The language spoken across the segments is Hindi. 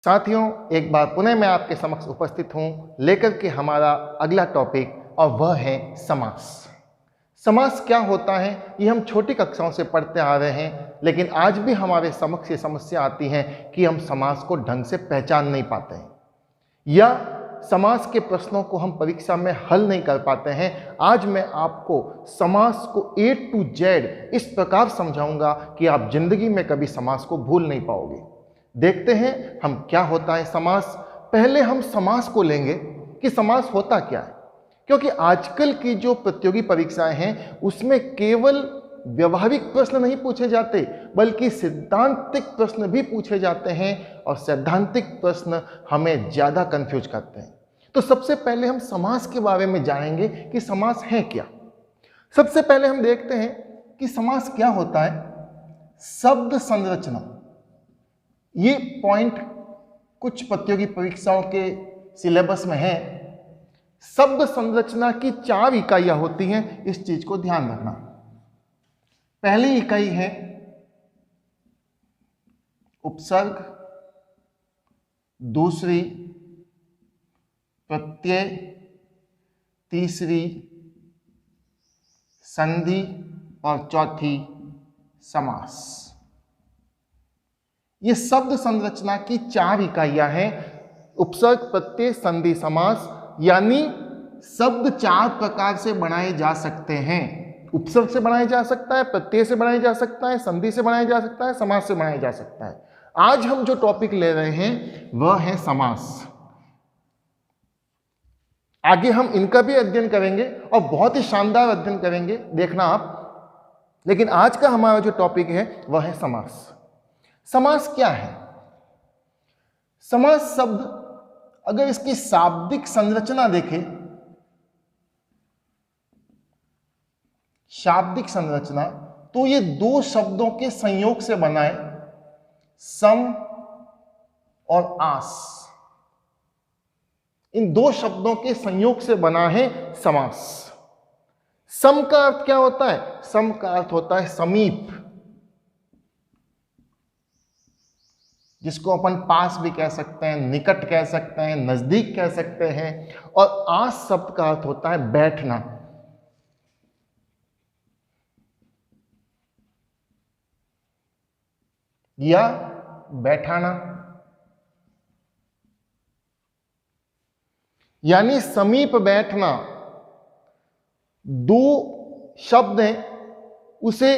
साथियों, एक बार पुनः मैं आपके समक्ष उपस्थित हूं लेकर के हमारा अगला टॉपिक, और वह है समास। समास क्या होता है ये हम छोटी कक्षाओं से पढ़ते आ रहे हैं, लेकिन आज भी हमारे समक्ष ये समस्या आती है कि हम समास को ढंग से पहचान नहीं पाते हैं या समास के प्रश्नों को हम परीक्षा में हल नहीं कर पाते हैं। आज मैं आपको समास को A to Z इस प्रकार समझाऊंगा कि आप जिंदगी में कभी समास को भूल नहीं पाओगे। देखते हैं हम क्या होता है समास। पहले हम समास को लेंगे कि समास होता क्या है, क्योंकि आजकल की जो प्रतियोगी परीक्षाएं हैं उसमें केवल व्यवहारिक प्रश्न नहीं पूछे जाते बल्कि सैद्धांतिक प्रश्न भी पूछे जाते हैं, और सैद्धांतिक प्रश्न हमें ज़्यादा कंफ्यूज करते हैं। तो सबसे पहले हम समास के बारे में जानेंगे कि समास है क्या। सबसे पहले हम देखते हैं कि समास क्या होता है। शब्द संरचना, ये पॉइंट कुछ प्रतियोगी परीक्षाओं के सिलेबस में है। शब्द संरचना की 4 इकाइयां होती हैं, इस चीज को ध्यान रखना। पहली इकाई है उपसर्ग, दूसरी प्रत्यय, तीसरी संधि और चौथी समास। ये शब्द संरचना की 4 इकाइयां हैं। उपसर्ग, प्रत्यय, संधि, समास, यानी शब्द 4 प्रकार से बनाए जा सकते हैं। उपसर्ग से बनाया जा सकता है, प्रत्यय से बनाया जा सकता है, संधि से बनाया जा सकता है, समास से बनाया जा सकता है। आज हम जो टॉपिक ले रहे हैं वह है समास। आगे हम इनका भी अध्ययन करेंगे और बहुत ही शानदार अध्ययन करेंगे, देखना आप। लेकिन आज का हमारा जो टॉपिक है वह है समास। समास क्या है? समास शब्द अगर इसकी शाब्दिक संरचना देखें, शाब्दिक संरचना, तो ये 2 शब्दों के संयोग से बना है, सम और आस। इन 2 शब्दों के संयोग से बना है समास। सम का अर्थ क्या होता है? सम का अर्थ होता है समीप, जिसको अपन पास भी कह सकते हैं, निकट कह सकते हैं, नजदीक कह सकते हैं। और आस शब्द का अर्थ होता है बैठना। या बैठाना, यानी समीप बैठना। 2 शब्द हैं, उसे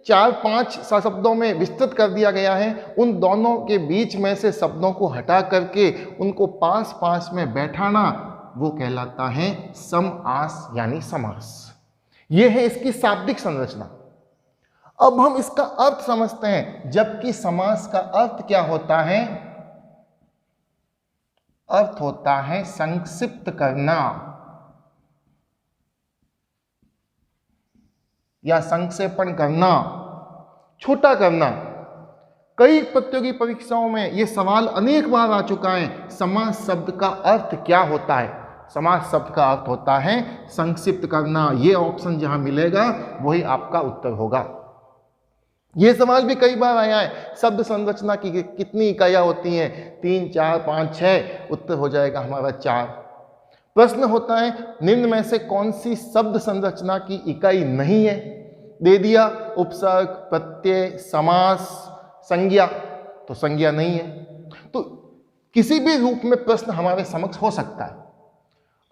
4-5 शब्दों में विस्तृत कर दिया गया है। उन दोनों के बीच में से शब्दों को हटा करके उनको पास पास में बैठाना, वो कहलाता है सम आस यानी समास। ये है इसकी शाब्दिक संरचना। अब हम इसका अर्थ समझते हैं, जबकि समास का अर्थ क्या होता है? अर्थ होता है संक्षिप्त करना या संक्षेपण करना, छोटा करना। कई प्रतियोगी परीक्षाओं में यह सवाल अनेक बार आ चुका है, समास शब्द का अर्थ क्या होता है? समास शब्द का अर्थ होता है संक्षिप्त करना। यह ऑप्शन जहां मिलेगा वही आपका उत्तर होगा। यह सवाल भी कई बार आया है, शब्द संरचना की कितनी इकाइयां होती हैं? 3, 4, 5, 6। उत्तर हो जाएगा हमारा 4। प्रश्न होता है निम्न में से कौन सी शब्द संरचना की इकाई नहीं है? दे दिया उपसर्ग, प्रत्यय, समास, संज्ञा। तो संज्ञा नहीं है, तो किसी भी रूप में प्रश्न हमारे समक्ष हो सकता है।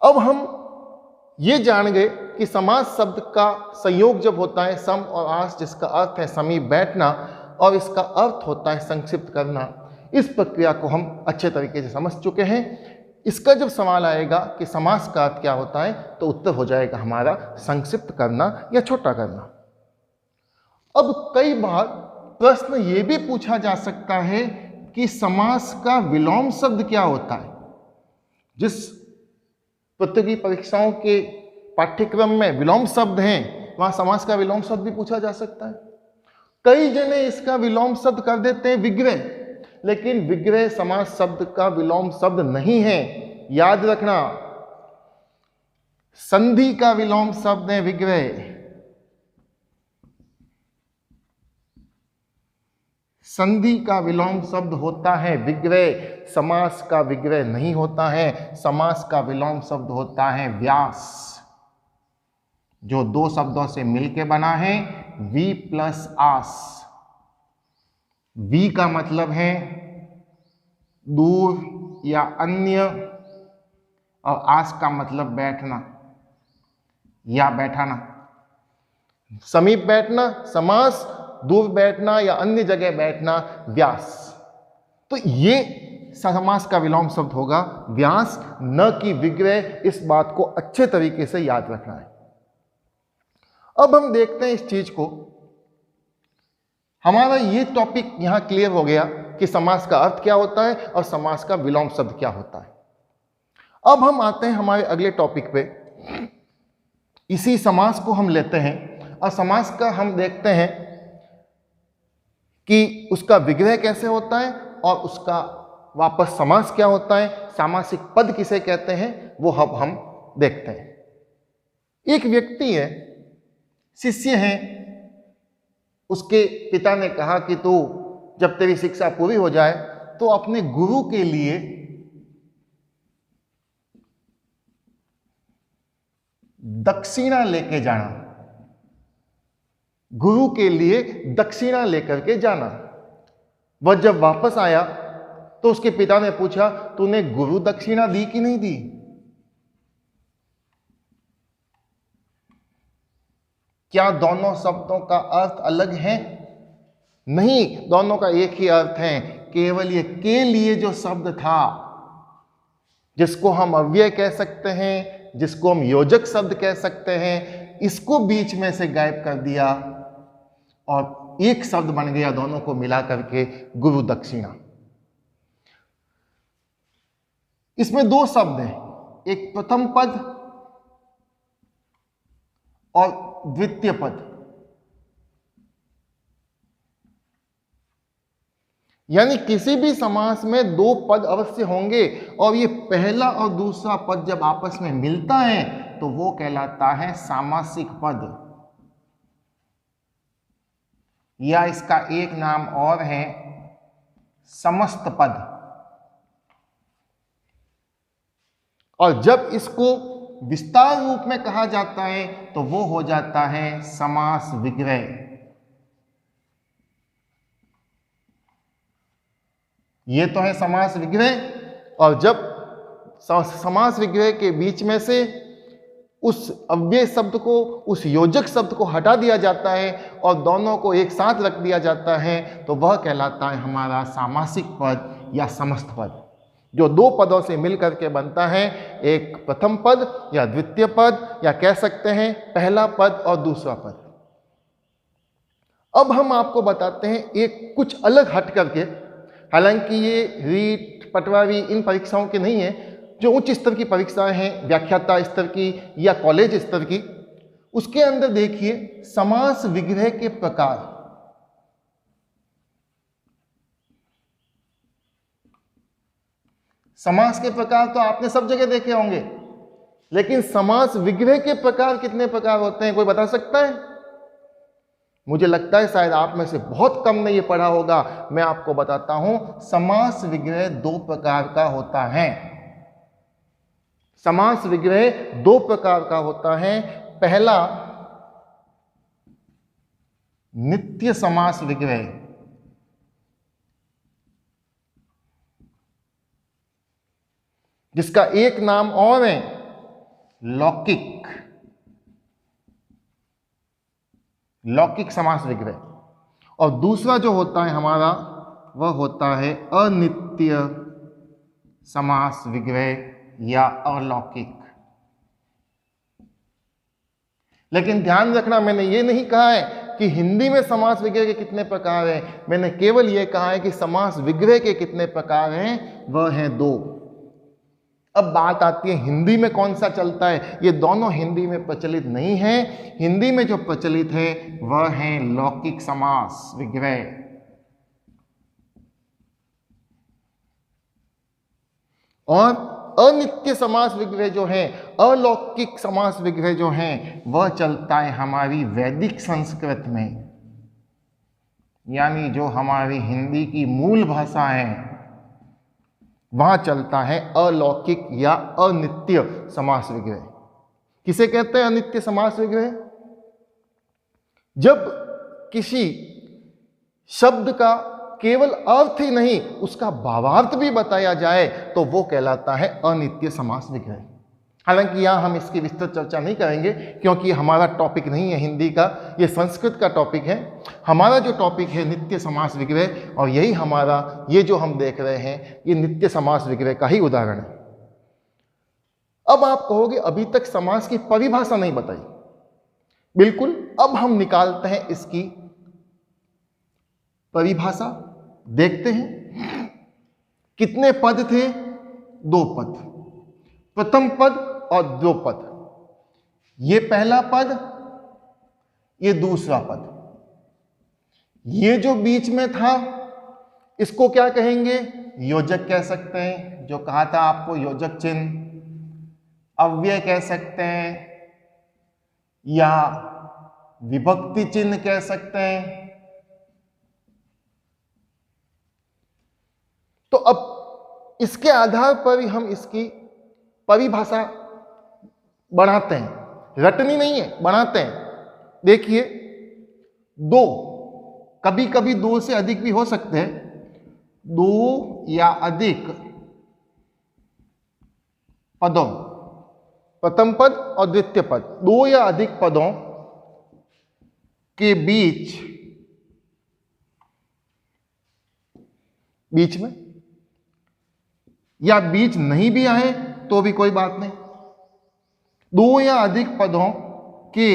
अब हम ये जान गए कि समास शब्द का संयोग जब होता है सम और आस, जिसका अर्थ है समीप बैठना, और इसका अर्थ होता है संक्षिप्त करना। इस प्रक्रिया को हम अच्छे तरीके से समझ चुके हैं। इसका जब सवाल आएगा कि समास का अर्थ क्या होता है, तो उत्तर हो जाएगा हमारा संक्षिप्त करना या छोटा करना। अब कई बार प्रश्न ये भी पूछा जा सकता है कि समास का विलोम शब्द क्या होता है। जिस प्रतियोगी परीक्षाओं के पाठ्यक्रम में विलोम शब्द हैं, वहां समास का विलोम शब्द भी पूछा जा सकता है। कई जने इसका विलोम शब्द कर देते हैं विग्रह, लेकिन विग्रह समास शब्द का विलोम शब्द नहीं है। याद रखना, संधि का विलोम शब्द है विग्रह, संधि का विलोम शब्द होता है विग्रह, समास का विग्रह नहीं होता है। समास का विलोम शब्द होता है व्यास, जो दो शब्दों से मिलके बना है, वी प्लस आस। वी का मतलब है दूर या अन्य, और आस का मतलब बैठना या बैठाना। समीप बैठना समास, दूर बैठना या अन्य जगह बैठना व्यास। तो ये समास का विलोम शब्द होगा व्यास, न कि विग्रह। इस बात को अच्छे तरीके से याद रखना है। अब हम देखते हैं इस चीज को। हमारा ये टॉपिक यहां क्लियर हो गया कि समास का अर्थ क्या होता है और समास का विलोम शब्द क्या होता है। अब हम आते हैं हमारे अगले टॉपिक पे। इसी समास को हम लेते हैं और समास का हम देखते हैं कि उसका विग्रह कैसे होता है और उसका वापस समास क्या होता है, सामासिक पद किसे कहते हैं, वो अब हम देखते हैं। एक व्यक्ति है, शिष्य है, उसके पिता ने कहा कि तू जब तेरी शिक्षा पूरी हो जाए तो अपने गुरु के लिए दक्षिणा लेके जाना, गुरु के लिए दक्षिणा लेकर के जाना। वह जब वापस आया तो उसके पिता ने पूछा, तूने गुरु दक्षिणा दी कि नहीं दी? क्या दोनों शब्दों का अर्थ अलग है? नहीं, दोनों का एक ही अर्थ है। केवल ये के लिए जो शब्द था, जिसको हम अव्यय कह सकते हैं, जिसको हम योजक शब्द कह सकते हैं, इसको बीच में से गायब कर दिया और एक शब्द बन गया दोनों को मिला करके, गुरु दक्षिणा। इसमें दो शब्द हैं, एक प्रथम पद और द्वितीय पद। यानी किसी भी समास में दो पद अवश्य होंगे और ये पहला और दूसरा पद जब आपस में मिलता है तो वो कहलाता है सामासिक पद, या इसका एक नाम और है समस्त पद। और जब इसको विस्तार रूप में कहा जाता है तो वो हो जाता है समास विग्रह। ये तो है समास विग्रह। और जब समास विग्रह के बीच में से उस अव्यय शब्द को, उस योजक शब्द को हटा दिया जाता है और दोनों को एक साथ रख दिया जाता है तो वह कहलाता है हमारा सामासिक पद या समस्त पद, जो दो पदों से मिलकर के बनता है, एक प्रथम पद या द्वितीय पद, या कह सकते हैं पहला पद और दूसरा पद। अब हम आपको बताते हैं एक कुछ अलग हट करके, हालांकि ये रीट, पटवारी इन परीक्षाओं के नहीं है, जो उच्च स्तर की परीक्षाएं हैं, व्याख्याता स्तर की या कॉलेज स्तर की, उसके अंदर देखिए समास विग्रह के प्रकार। समास के प्रकार तो आपने सब जगह देखे होंगे, लेकिन समास विग्रह के प्रकार कितने प्रकार होते हैं, कोई बता सकता है? मुझे लगता है शायद आप में से बहुत कम ने ये पढ़ा होगा। मैं आपको बताता हूं, समास विग्रह दो प्रकार का होता है। समास विग्रह दो प्रकार का होता है। पहला नित्य समास विग्रह, जिसका एक नाम और है लौकिक, लौकिक समास विग्रह। और दूसरा जो होता है हमारा वह होता है अनित्य समास विग्रह या अलौकिक। लेकिन ध्यान रखना, मैंने ये नहीं कहा है कि हिंदी में समास विग्रह के कितने प्रकार हैं, मैंने केवल ये कहा है कि समास विग्रह के कितने प्रकार हैं, वह हैं दो। अब बात आती है हिंदी में कौन सा चलता है। ये दोनों हिंदी में प्रचलित नहीं है। हिंदी में जो प्रचलित है वह है लौकिक समास विग्रह। और अनित्य समास विग्रह जो है, अलौकिक समास विग्रह जो है, वह चलता है हमारी वैदिक संस्कृत में। यानी जो हमारी हिंदी की मूल भाषा है वहां चलता है अलौकिक या अनित्य समास विग्रह। किसे कहते हैं अनित्य समास विग्रह? जब किसी शब्द का केवल अर्थ ही नहीं उसका भावार्थ भी बताया जाए तो वो कहलाता है अनित्य समास विग्रह। हालांकि यहाँ हम इसकी विस्तृत चर्चा नहीं करेंगे क्योंकि हमारा टॉपिक नहीं है हिंदी का, ये संस्कृत का टॉपिक है। हमारा जो टॉपिक है नित्य समास विग्रह, और यही हमारा ये जो हम देख रहे हैं ये नित्य समास विग्रह का ही उदाहरण है। अब आप कहोगे अभी तक समास की परिभाषा नहीं बताई। बिल्कुल, अब हम निकालते हैं इसकी परिभाषा। देखते हैं कितने पद थे? 2 पद, प्रथम पद और द्विपद। ये पहला पद, ये दूसरा पद। ये जो बीच में था इसको क्या कहेंगे? योजक कह सकते हैं, जो कहा था आपको योजक चिन्ह। अव्यय कह सकते हैं या विभक्ति चिन्ह कह सकते हैं। तो अब इसके आधार पर ही हम इसकी परिभाषा बढ़ाते हैं, रटनी नहीं है, बढ़ाते हैं। देखिए 2, कभी कभी 2 से अधिक भी हो सकते हैं। 2 या अधिक पदों, प्रथम पद और द्वितीय पद, 2 या अधिक पदों के बीच में, या बीच नहीं भी आए तो भी कोई बात नहीं। 2 या अधिक पदों के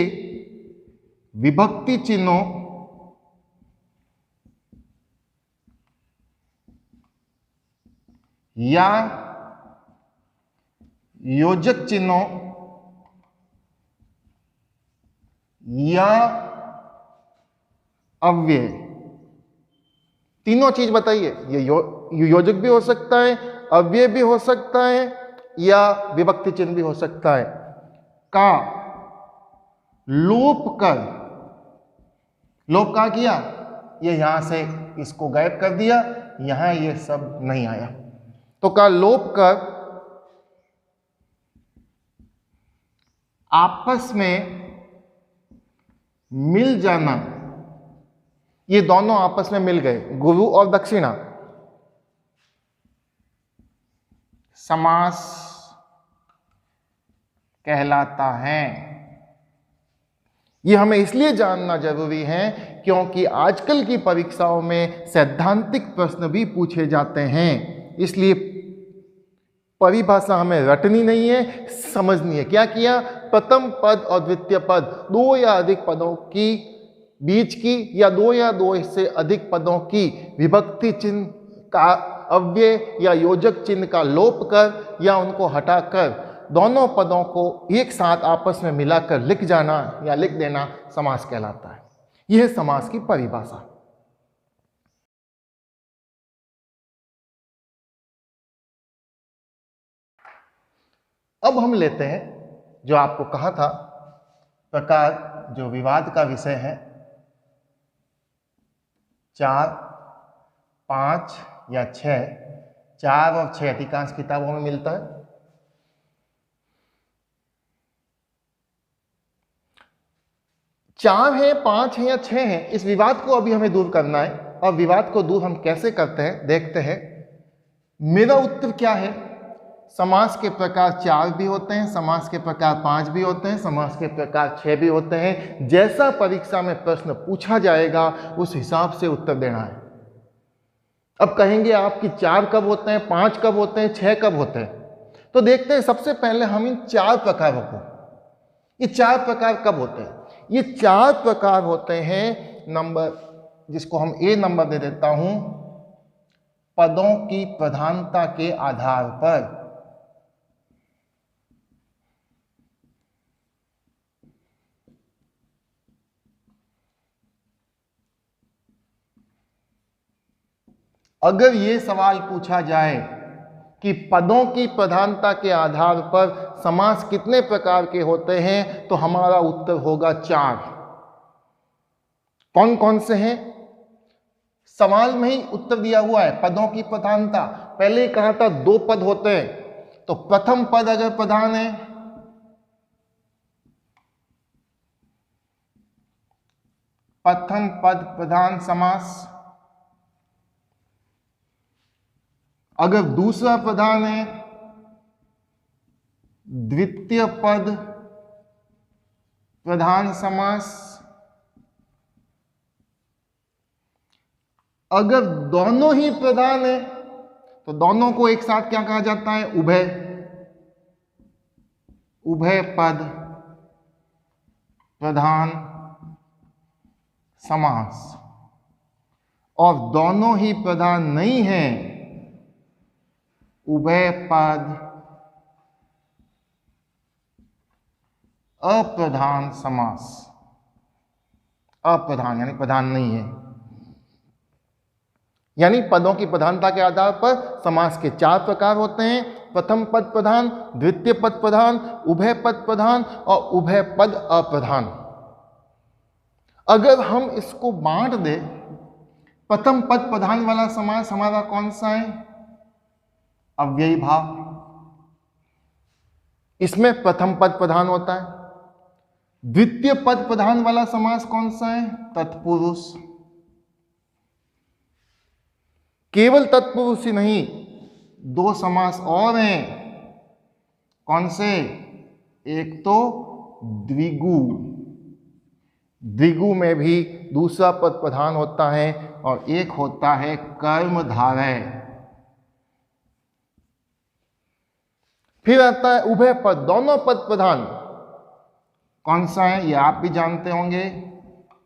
विभक्ति चिन्हों या योजक चिन्हों या अव्यय, तीनों चीज बताइए। ये योजक भी हो सकता है, अव्यय भी हो सकता है या विभक्ति चिन्ह भी हो सकता है, का लोप कर, लोप का किया, ये यहां से इसको गायब कर दिया, यहां ये सब नहीं आया, तो का लोप कर आपस में मिल जाना। ये दोनों आपस में मिल गए, गुरु और दक्षिणा, समास कहलाता है। ये हमें इसलिए जानना जरूरी है क्योंकि आजकल की परीक्षाओं में सैद्धांतिक प्रश्न भी पूछे जाते हैं, इसलिए परिभाषा हमें रटनी नहीं है, समझनी है। क्या किया? प्रथम पद और द्वितीय पद, 2 या अधिक पदों की बीच की या 2 या 2 से अधिक पदों की विभक्ति चिन्ह का अव्यय या योजक चिन्ह का लोप कर या उनको हटाकर दोनों पदों को एक साथ आपस में मिलाकर लिख जाना या लिख देना समास कहलाता है। यह है समास की परिभाषा। अब हम लेते हैं जो आपको कहा था प्रकार, जो विवाद का विषय है, 4, 5 या 6। 4 और 6 अधिकांश किताबों में मिलता है। चार है, 5 है या 6 है, इस विवाद को अभी हमें दूर करना है। और विवाद को दूर हम कैसे करते हैं देखते हैं। मेरा उत्तर क्या है? समास के प्रकार 4 भी होते हैं, समास के प्रकार 5 भी होते हैं, समास के प्रकार 6 भी होते हैं। जैसा परीक्षा में प्रश्न पूछा जाएगा उस हिसाब से उत्तर देना है। अब कहेंगे आप कि 4 कब होते हैं, 5 कब होते हैं, 6 कब होते हैं? तो देखते हैं सबसे पहले हम इन 4 प्रकारों को। ये 4 प्रकार कब होते हैं? ये 4 प्रकार होते हैं, नंबर जिसको हम ए नंबर दे देता हूं, पदों की प्रधानता के आधार पर। अगर ये सवाल पूछा जाए कि पदों की प्रधानता के आधार पर समास कितने प्रकार के होते हैं, तो हमारा उत्तर होगा 4। कौन कौन से हैं? सवाल में ही उत्तर दिया हुआ है, पदों की प्रधानता। पहले ही कहा था 2 पद होते हैं, तो प्रथम पद अगर प्रधान है, प्रथम पद प्रधान समास। अगर दूसरा प्रधान है, द्वितीय पद प्रधान समास। अगर दोनों ही प्रधान है तो दोनों को एक साथ क्या कहा जाता है? उभय, उभय पद प्रधान समास। और दोनों ही प्रधान नहीं है, उभय पद अप्रधान समास। अप्रधान यानी प्रधान नहीं है, यानी पदों की प्रधानता के आधार पर समास के 4 प्रकार होते हैं। प्रथम पद प्रधान, द्वितीय पद प्रधान, उभय पद प्रधान और उभय पद अप्रधान। अगर हम इसको बांट दें, प्रथम पद प्रधान वाला समास हमारा कौन सा है? अव्ययी भाव। इसमें प्रथम पद प्रधान होता है। द्वितीय पद प्रधान वाला समास कौन सा है? तत्पुरुष। केवल तत्पुरुष ही नहीं, 2 समास और हैं। कौन से? एक तो द्विगु, द्विगु में भी दूसरा पद प्रधान होता है, और एक होता है कर्मधारय। फिर आता है उभय पद, दोनों पद प्रधान। कौन सा है? ये आप भी जानते होंगे,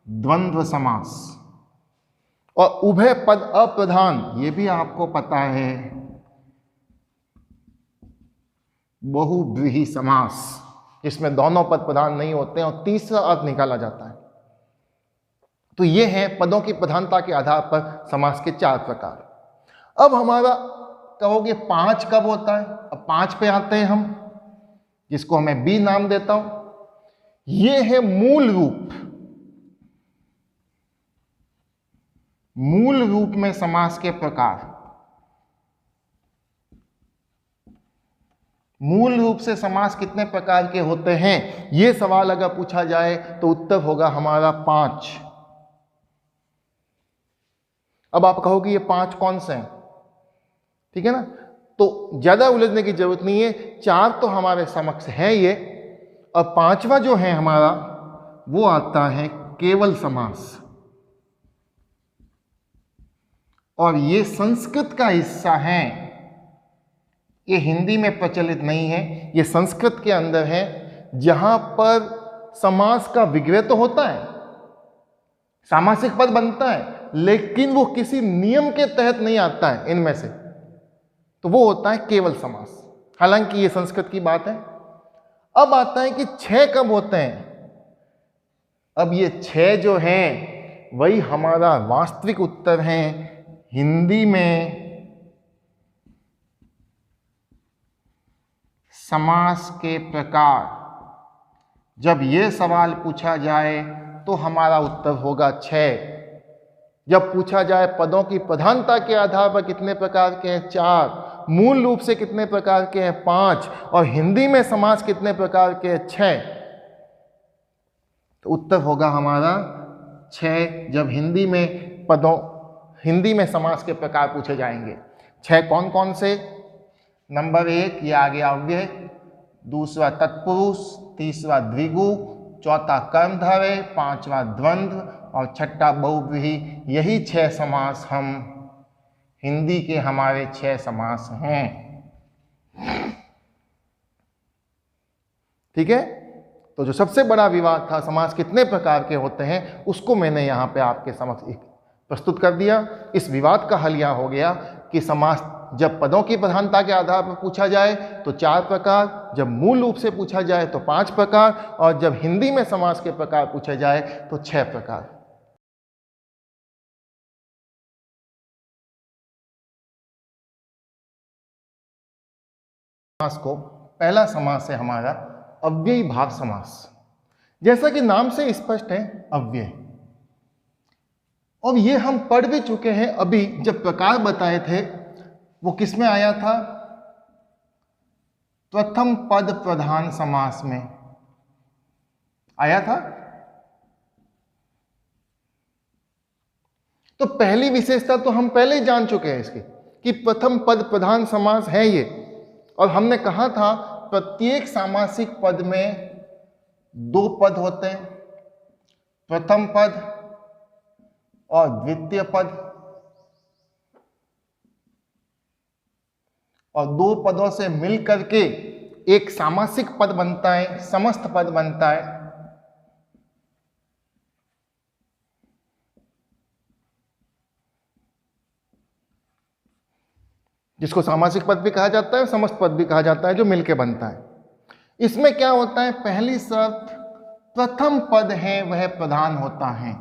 द्वंद्व समास। और उभय पद अप्रधान, ये भी आपको पता है, बहुव्रीहि समास, इसमें दोनों पद प्रधान नहीं होते हैं और तीसरा अर्थ निकाला जाता है। तो ये है पदों की प्रधानता के आधार पर समास के 4 प्रकार। अब हमारा कहोगे 5 कब होता है? अब 5 पे आते हैं हम, जिसको मैं बी नाम देता हूं। ये है मूल रूप। मूल रूप में समास के प्रकार। मूल रूप से समास कितने प्रकार के होते हैं, यह सवाल अगर पूछा जाए तो उत्तर होगा हमारा 5। अब आप कहोगे ये 5 कौन से हैं? ठीक है ना, तो ज्यादा उलझने की जरूरत नहीं है, 4 तो हमारे समक्ष है ये, और 5वां जो है हमारा वो आता है केवल समास। और ये संस्कृत का हिस्सा है, ये हिंदी में प्रचलित नहीं है, ये संस्कृत के अंदर है, जहां पर समास का विग्रह तो होता है, सामासिक पद बनता है, लेकिन वो किसी नियम के तहत नहीं आता है इनमें से, तो वो होता है केवल समास। हालांकि ये संस्कृत की बात है। अब आता है कि 6 कब होते हैं। अब ये 6 जो हैं वही हमारा वास्तविक उत्तर है। हिंदी में समास के प्रकार, जब ये सवाल पूछा जाए तो हमारा उत्तर होगा 6। जब पूछा जाए पदों की प्रधानता के आधार पर कितने प्रकार के हैं, 4, मूल रूप से कितने प्रकार के हैं, 5, और हिंदी में समास कितने प्रकार के हैं, 6, तो उत्तर होगा हमारा 6। जब हिंदी में समास के प्रकार पूछे जाएंगे। 6 कौन कौन से? नंबर 1 ये आ गया अव्यय, दूसरा तत्पुरुष, तीसरा द्विगु, चौथा कर्मधारय, 5वां द्वंद्व और 6ठा बहुव्रीहि। यही 6 समास हम हिंदी के हमारे 6 समास हैं। ठीक है, तो जो सबसे बड़ा विवाद था समास कितने प्रकार के होते हैं, उसको मैंने यहाँ पे आपके समक्ष प्रस्तुत कर दिया। इस विवाद का हल यह हो गया कि समास जब पदों की प्रधानता के आधार पर पूछा जाए तो 4 प्रकार, जब मूल रूप से पूछा जाए तो 5 प्रकार, और जब हिंदी में समास के प्रकार पूछे जाए तो 6 प्रकार। समास को पहला समास है हमारा अव्ययी भाव समास। जैसा कि नाम से स्पष्ट है, अव्यय। और ये हम पढ़ भी चुके हैं अभी, जब प्रकार बताए थे वो किस में आया था? प्रथम पद प्रधान समास में आया था। तो पहली विशेषता तो हम पहले ही जान चुके हैं इसकी कि प्रथम पद प्रधान समास है ये, और हमने कहा था प्रत्येक सामासिक पद में दो पद होते हैं, प्रथम पद और द्वितीय पद, और दो पदों से मिलकर के एक सामासिक पद बनता है, समस्त पद बनता है। जिसको सामासिक पद भी कहा जाता है, समस्त पद भी कहा जाता है, जो मिलके बनता है। इसमें क्या होता है? पहली शर्त, प्रथम पद है वह प्रधान होता है।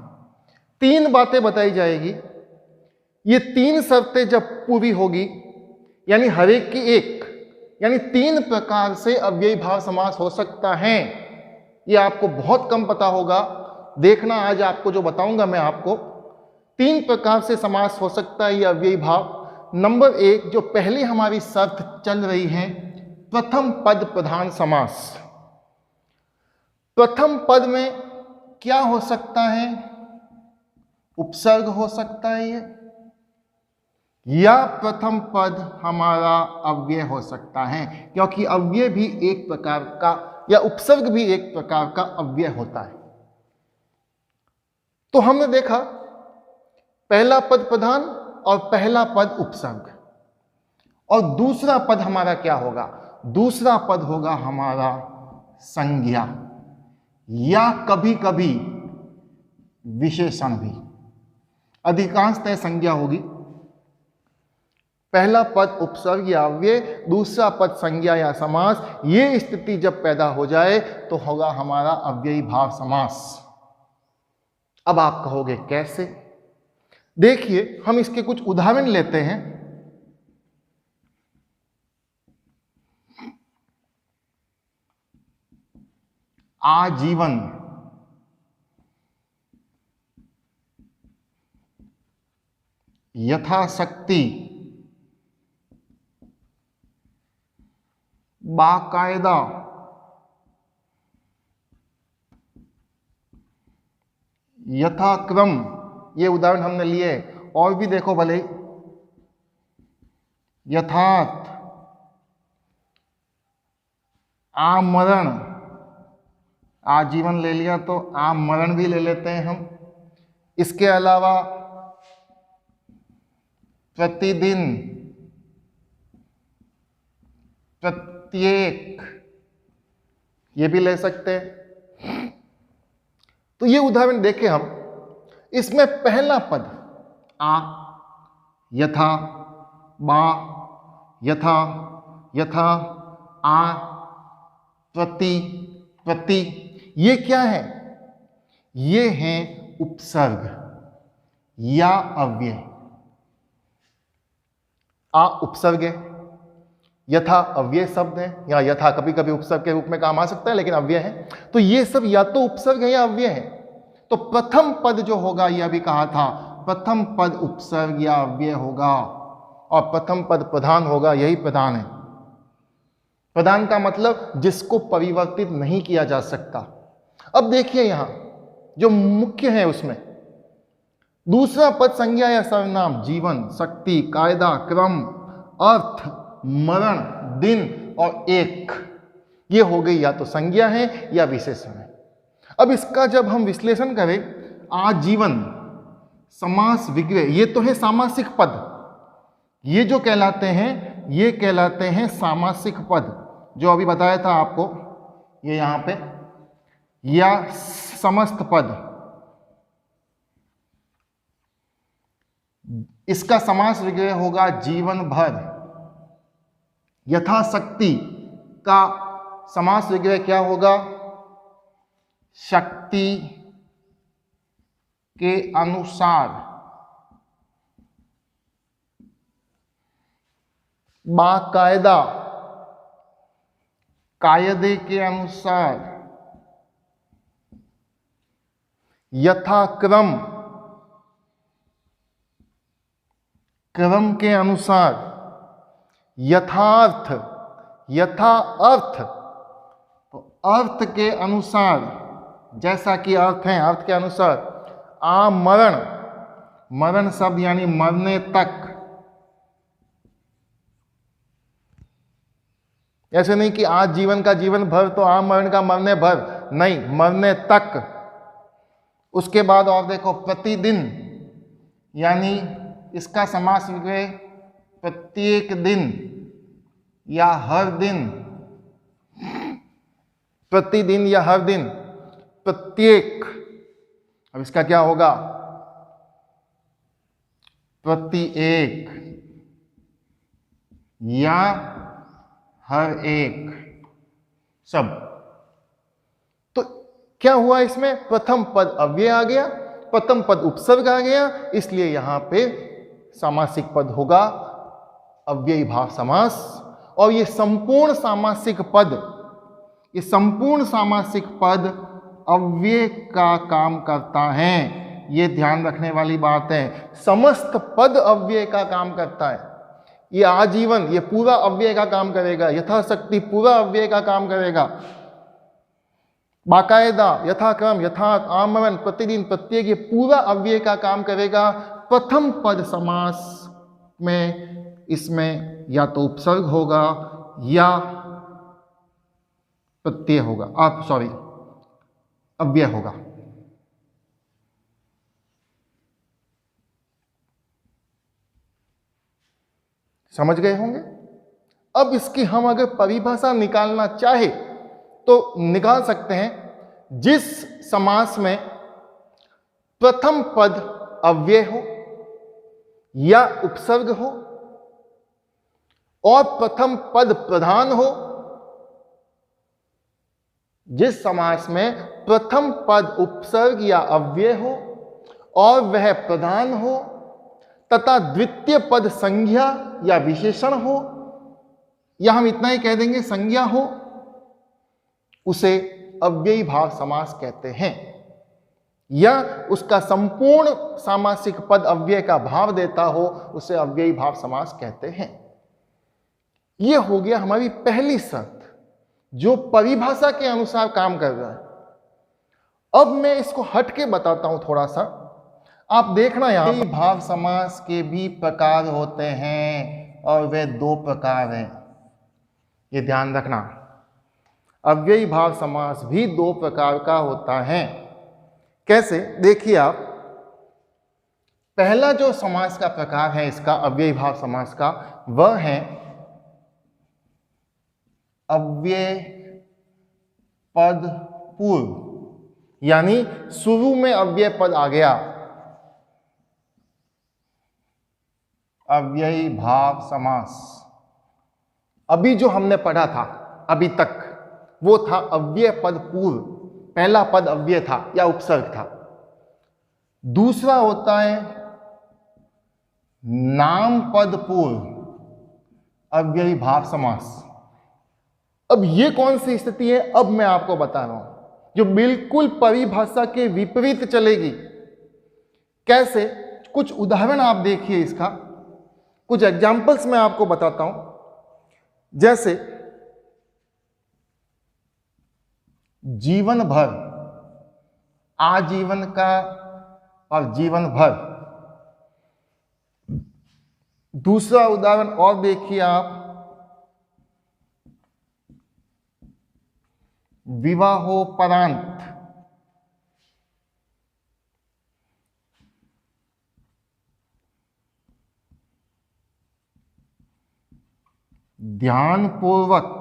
तीन बातें बताई जाएगी। ये तीन शर्तें जब पूरी होगी, यानी हर एक की एक, यानी तीन प्रकार से अव्ययी भाव समास हो सकता है। ये आपको बहुत कम पता होगा, देखना आज आपको जो बताऊंगा मैं आपको, तीन प्रकार से समास हो सकता है ये अव्ययी भाव। नंबर एक, जो पहली हमारी शर्त चल रही है, प्रथम पद प्रधान समास। प्रथम पद में क्या हो सकता है? उपसर्ग हो सकता है ये, या प्रथम पद हमारा अव्यय हो सकता है, क्योंकि अव्यय भी एक प्रकार का, या उपसर्ग भी एक प्रकार का अव्यय होता है। तो हमने देखा पहला पद प्रधान और पहला पद उपसर्ग, और दूसरा पद हमारा क्या होगा? दूसरा पद होगा हमारा संज्ञा, या कभी कभी विशेषण भी, अधिकांशतः संज्ञा होगी। पहला पद उपसर्ग या अव्यय, दूसरा पद संज्ञा या समास। ये स्थिति जब पैदा हो जाए तो होगा हमारा अव्ययी भाव समास। अब आप कहोगे कैसे? देखिए, हम इसके कुछ उदाहरण लेते हैं। आजीवन, यथाशक्ति, बाकायदा, यथाक्रम, ये उदाहरण हमने लिए। और भी देखो भले, यथार्थ, आमरण, आजीवन ले लिया तो आमरण भी ले लेते हैं हम। इसके अलावा प्रतिदिन, प्रत्येक, ये भी ले सकते हैं। तो ये उदाहरण देखें हम। इसमें पहला पद आ, यथा, बा, यथा, यथा, आ, प्रति, प्रति, ये क्या है? ये है उपसर्ग या अव्यय। आ उपसर्ग है, यथा अव्यय शब्द है, या यथा कभी कभी उपसर्ग के रूप में काम आ सकता है, लेकिन अव्यय है। तो ये सब या तो उपसर्ग है या अव्यय है। तो प्रथम पद जो होगा, यह भी कहा था, प्रथम पद उपसर्ग या अव्यय होगा, और प्रथम पद प्रधान होगा। यही प्रधान है। प्रधान का मतलब जिसको परिवर्तित नहीं किया जा सकता। अब देखिए यहां जो मुख्य है उसमें, दूसरा पद संज्ञा या सर्वनाम, जीवन, शक्ति, कायदा, क्रम, अर्थ, मरण, दिन और एक, ये हो गई या तो संज्ञा है या विशेषण है। अब इसका जब हम विश्लेषण करें, आजीवन, समास विग्रह, ये तो है सामासिक पद। ये जो कहलाते हैं, ये कहलाते हैं सामासिक पद, जो अभी बताया था आपको, ये यहां पे, या समस्त पद। इसका समास विग्रह होगा जीवन भर। यथाशक्ति का समास विग्रह क्या होगा? शक्ति के अनुसार। बाकायदा, कायदे के अनुसार। यथाक्रम, क्रम के अनुसार, यथार्थ, यथा अर्थ, तो अर्थ के अनुसार, जैसा कि अर्थ है अर्थ के अनुसार, आमरण, मरण शब्द यानी मरने तक, ऐसे नहीं कि आज जीवन का जीवन भर तो आमरण का मरने भर, नहीं, मरने तक। उसके बाद और देखो, प्रतिदिन, यानी इसका समास हुए प्रत्येक दिन या हर दिन, प्रतिदिन या हर दिन, प्रत्येक, अब इसका क्या होगा, प्रत्येक या हर एक, सब। तो क्या हुआ इसमें, प्रथम पद अव्यय आ गया, प्रथम पद उपसर्ग आ गया, इसलिए यहां पे सामासिक पद होगा अव्ययी भाव समास। और ये संपूर्ण सामासिक पद, ये संपूर्ण सामासिक पद अव्यय का काम करता है, ये ध्यान रखने वाली बात है। समस्त पद अव्यय का काम करता है, ये आजीवन, ये पूरा अव्यय का काम करेगा, यथाशक्ति पूरा अव्यय का काम करेगा, बाकायदा, यथाक्रम, यथार्थ, आमरण, प्रतिदिन, प्रत्येक, ये पूरा अव्यय का काम करेगा। प्रथम पद समास में इसमें या तो उपसर्ग होगा या प्रत्यय होगा, अव्यय होगा। समझ गए होंगे। अब इसकी हम अगर परिभाषा निकालना चाहे तो निकाल सकते हैं। जिस समास में प्रथम पद अव्यय हो या उपसर्ग हो और प्रथम पद प्रधान हो, जिस समास में प्रथम पद उपसर्ग या अव्यय हो और वह प्रधान हो तथा द्वितीय पद संज्ञा या विशेषण हो, या हम इतना ही कह देंगे संज्ञा हो, उसे अव्ययी भाव समास कहते हैं। या उसका संपूर्ण सामासिक पद अव्यय का भाव देता हो, उसे अव्ययी भाव समास कहते हैं। यह हो गया हमारी पहली शर्त, जो परिभाषा के अनुसार काम कर रहा है। अब मैं इसको हट के बताता हूं थोड़ा सा, आप देखना, यहां भाव समास के भी प्रकार होते हैं और वे दो प्रकार हैं, ये ध्यान रखना। अव्ययी भाव समास भी दो प्रकार का होता है। कैसे, देखिए आप, पहला जो समास का प्रकार है इसका, अव्ययी भाव समास का, वह है अव्यय पद पूर्व, यानी शुरू में अव्यय पद आ गया, अव्ययी भाव समास। अभी जो हमने पढ़ा था अभी तक, वो था अव्यय पद पूर्व, पहला पद अव्यय था या उपसर्ग था। दूसरा होता है नाम पद पूर्व, अव्ययी भाव समास। अब ये कौन सी स्थिति है, अब मैं आपको बता रहा हूं, जो बिल्कुल परिभाषा के विपरीत चलेगी। कैसे, कुछ उदाहरण आप देखिए इसका, कुछ एग्जाम्पल्स मैं आपको बताता हूं। जैसे जीवन भर, आजीवन का और जीवन भर। दूसरा उदाहरण और देखिए आप, विवाहोपरांत, ध्यानपूर्वक,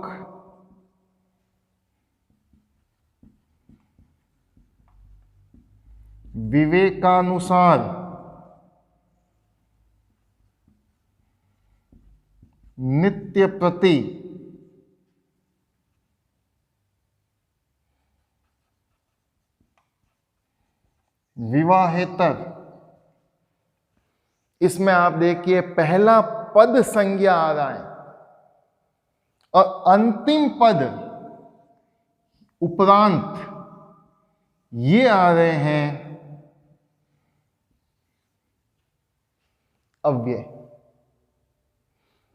विवेकानुसार, नित्य प्रति, विवाहेतर। इसमें आप देखिए पहला पद संज्ञा आ रहा है और अंतिम पद उपरांत ये आ रहे हैं अव्यय।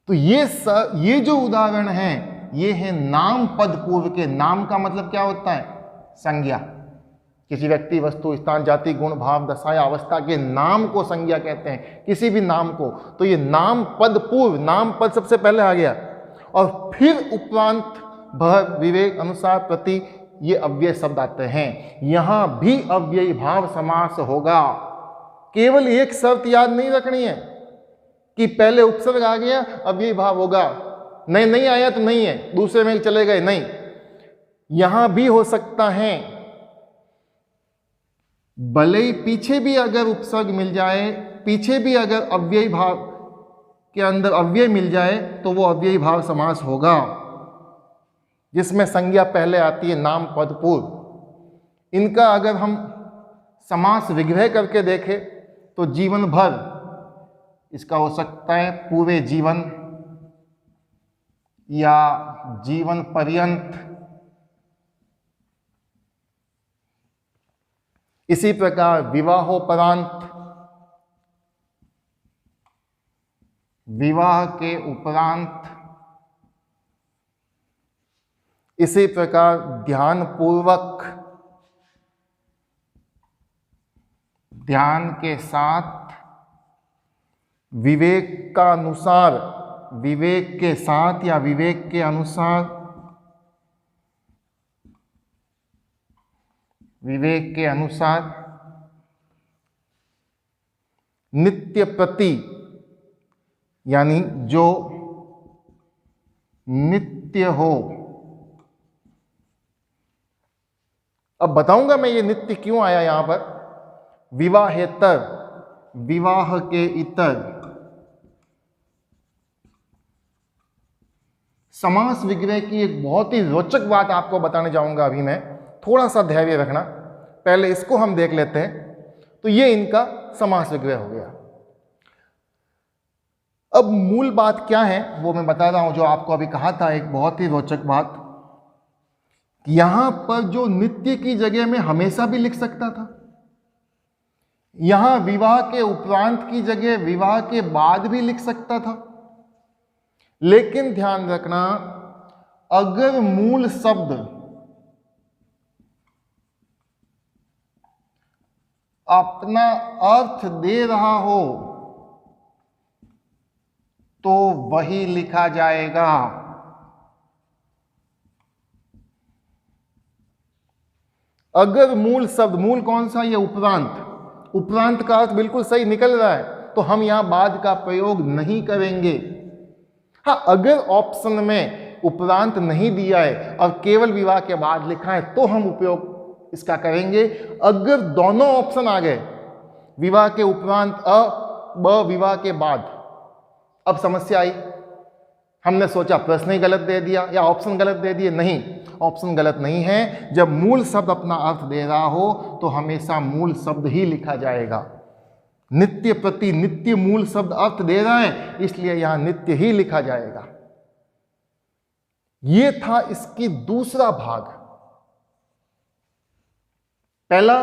तो ये जो उदाहरण है ये है नाम पद पूर्व के। नाम का मतलब क्या होता है? संज्ञा। किसी व्यक्ति, वस्तु, स्थान, जाति, गुण, भाव, दशा या अवस्था के नाम को संज्ञा कहते हैं, किसी भी नाम को। तो ये नाम पद पूर्व, नाम पद सबसे पहले आ गया और फिर उपरांत भर, विवेक, अनुसार, प्रति, ये अव्यय शब्द आते हैं। यहां भी अव्ययी भाव समास होगा। केवल एक शर्त याद नहीं रखनी है कि पहले उपसर्ग आ गया अव्ययी भाव होगा, नहीं आया तो नहीं है, दूसरे में चले गए, नहीं, यहां भी हो सकता है। भले ही पीछे भी अगर उपसर्ग मिल जाए, पीछे भी अगर अव्ययी भाव के अंदर अव्यय मिल जाए तो वो अव्ययी भाव समास होगा, जिसमें संज्ञा पहले आती है, नाम पद पूर्व। इनका अगर हम समास विग्रह करके देखें तो जीवन भर इसका हो सकता है पूरे जीवन या जीवन पर्यंत। इसी प्रकार विवाहोपरांत, विवाह के उपरांत। इसी प्रकार ध्यान पूर्वक, ध्यान के साथ। विवेक का अनुसार, विवेक के साथ या विवेक के अनुसार, विवेक के अनुसार। नित्य प्रति, यानी जो नित्य हो। अब बताऊंगा मैं ये नित्य क्यों आया यहां पर। विवाहेतर, विवाह के इतर। समास विग्रह की एक बहुत ही रोचक बात आपको बताने जाऊंगा अभी मैं, थोड़ा सा धैर्य रखना, पहले इसको हम देख लेते हैं। तो ये इनका समास विग्रह हो गया। अब मूल बात क्या है वो मैं बता रहा हूं, जो आपको अभी कहा था, एक बहुत ही रोचक बात। यहां पर जो नित्य की जगह में हमेशा भी लिख सकता था, यहां विवाह के उपरांत की जगह विवाह के बाद भी लिख सकता था। लेकिन ध्यान रखना, अगर मूल शब्द अपना अर्थ दे रहा हो तो वही लिखा जाएगा। अगर मूल शब्द, मूल कौन सा? ये उपरांत, उपरांत का अर्थ बिल्कुल सही निकल रहा है तो हम यहां बाद का प्रयोग नहीं करेंगे। हाँ, अगर ऑप्शन में उपरांत नहीं दिया है और केवल विवाह के बाद लिखा है तो हम उपयोग इसका करेंगे। अगर दोनों ऑप्शन आ गए, विवाह के उपरांत ब विवाह के बाद, अब समस्या आई। हमने सोचा प्रश्न ही गलत दे दिया या ऑप्शन गलत दे दिए, नहीं, ऑप्शन गलत नहीं है। जब मूल शब्द अपना अर्थ दे रहा हो तो हमेशा मूल शब्द ही लिखा जाएगा। नित्य प्रति, नित्य मूल शब्द अर्थ दे रहा है, इसलिए यहां नित्य ही लिखा जाएगा। यह था इसकी दूसरा भाग। पहला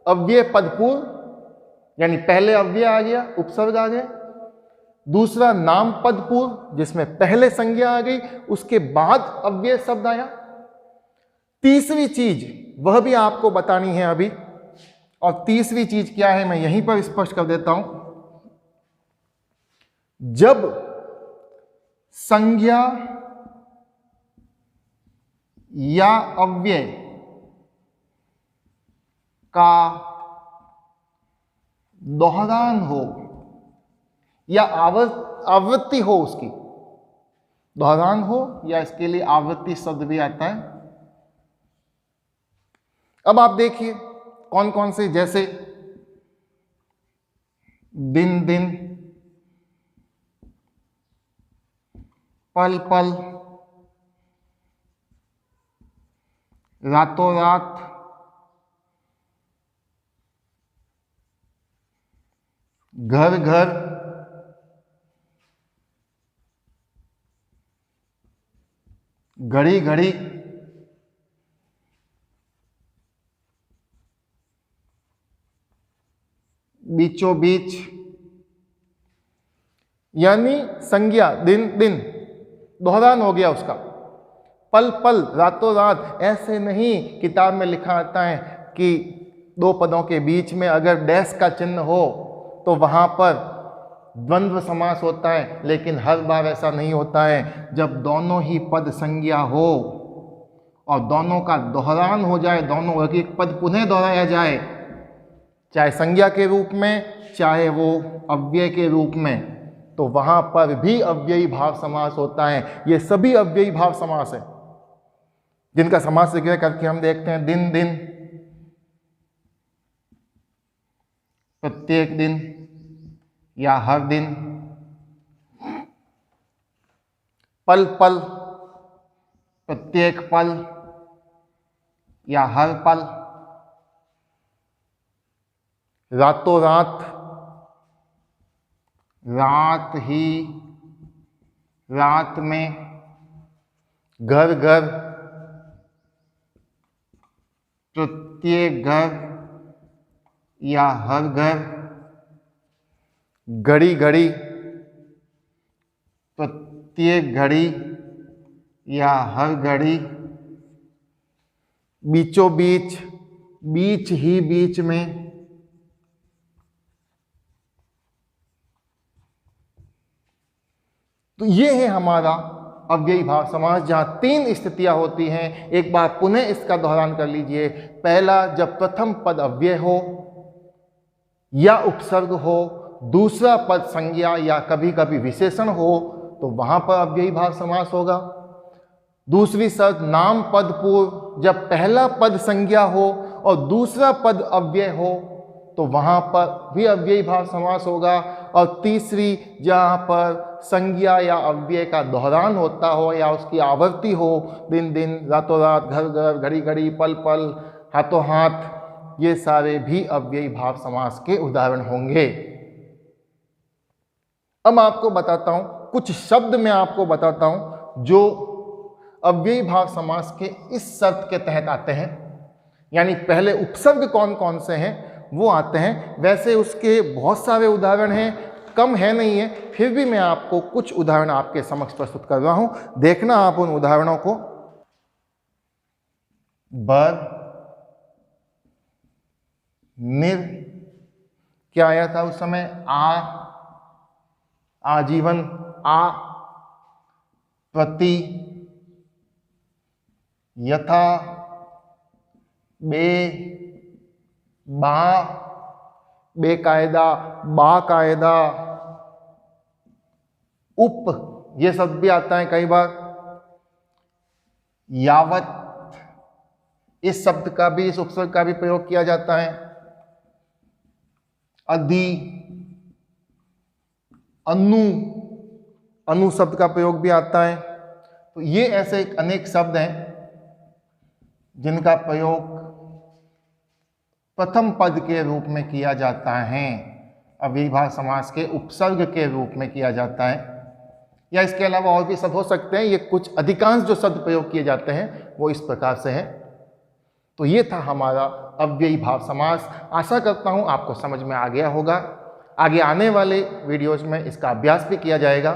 अव्यय पदपूर्व, यानी पहले अव्यय आ गया, उपसर्ग आ गए। दूसरा नाम पदपूर्व, जिसमें पहले संज्ञा आ गई, उसके बाद अव्यय शब्द आया। तीसरी चीज वह भी आपको बतानी है अभी, और तीसरी चीज क्या है मैं यहीं पर स्पष्ट कर देता हूं। जब संज्ञा या अव्यय का दोहरान हो या आवृत्ति हो, उसकी दोहरान हो, या इसके लिए आवृत्ति शब्द भी आता है। अब आप देखिए कौन कौन से, जैसे दिन दिन, पल पल, रातों रात, घर घर, घड़ी घड़ी, बीचों बीच, यानी संज्ञा दिन दिन, दोहरान हो गया उसका। पल पल, रातों रात, ऐसे नहीं किताब में लिखा आता है कि दो पदों के बीच में अगर डैश का चिन्ह हो तो वहाँ पर द्वंद्व समास होता है, लेकिन हर बार ऐसा नहीं होता है। जब दोनों ही पद संज्ञा हो और दोनों का दोहरान हो जाए, दोनों एक पद पुनः दोहराया जाए, चाहे संज्ञा के रूप में चाहे वो अव्यय के रूप में, तो वहाँ पर भी अव्ययी भाव समास होता है। ये सभी अव्ययी भाव समास है जिनका समास विग्रह करके हम देखते हैं। दिन दिन, प्रत्येक दिन या हर दिन, पल पल, प्रत्येक पल या हर पल, रातों रात, रात ही रात में, घर घर, प्रत्येक घर या हर घर, घड़ी घड़ी, प्रत्येक घड़ी या हर घड़ी, बीचों बीच, बीच ही बीच में, तो ये है हमारा अव्ययी भाव समास, जहाँ तीन स्थितियां होती हैं। एक बार पुनः इसका दोहरान कर लीजिए। पहला, जब प्रथम पद अव्यय हो या उपसर्ग हो, दूसरा पद संज्ञा या कभी कभी विशेषण हो, तो वहां पर अव्ययी भाव समास होगा। दूसरी शर्त, नाम पद पूर्व, जब पहला पद संज्ञा हो और दूसरा पद अव्यय हो, तो वहां पर भी अव्ययी भाव समास होगा। और तीसरी, जहां पर संज्ञा या अव्यय का दोहरान होता हो या उसकी आवृत्ति हो, दिन दिन, रातों रात, घर घर, घड़ी घड़ी, पल पल, हाथों हाथ, ये सारे भी अव्ययी भाव समास के उदाहरण होंगे। अब मैं आपको बताता हूं, कुछ शब्द मैं आपको बताता हूं जो अव्ययी भाव समास के इस शर्त के तहत आते हैं। यानी पहले उपसर्ग कौन कौन से हैं वो आते हैं। वैसे उसके बहुत सारे उदाहरण हैं, कम है नहीं है, फिर भी मैं आपको कुछ उदाहरण आपके समक्ष प्रस्तुत कर रहा हूं। देखना आप उन उदाहरणों को। बर, निर, क्या आया था उस समय? आजीवन, प्रति, यथा, बे, बा, बेकायदा, बाकायदा, उप, ये शब्द भी आता है कई बार। यावत, इस शब्द का भी, इस उपसर्ग का भी प्रयोग किया जाता है। अधि, अनु शब्द का प्रयोग भी आता है। तो ये ऐसे अनेक शब्द हैं जिनका प्रयोग प्रथम पद के रूप में किया जाता है, अव्ययी भाव समास के उपसर्ग के रूप में किया जाता है। या इसके अलावा और भी शब्द हो सकते हैं। ये कुछ अधिकांश जो शब्द प्रयोग किए जाते हैं वो इस प्रकार से है। तो ये था हमारा अव्ययी भाव समास। आशा करता हूँ आपको समझ में आ गया होगा। आगे आने वाले वीडियोज में इसका अभ्यास भी किया जाएगा।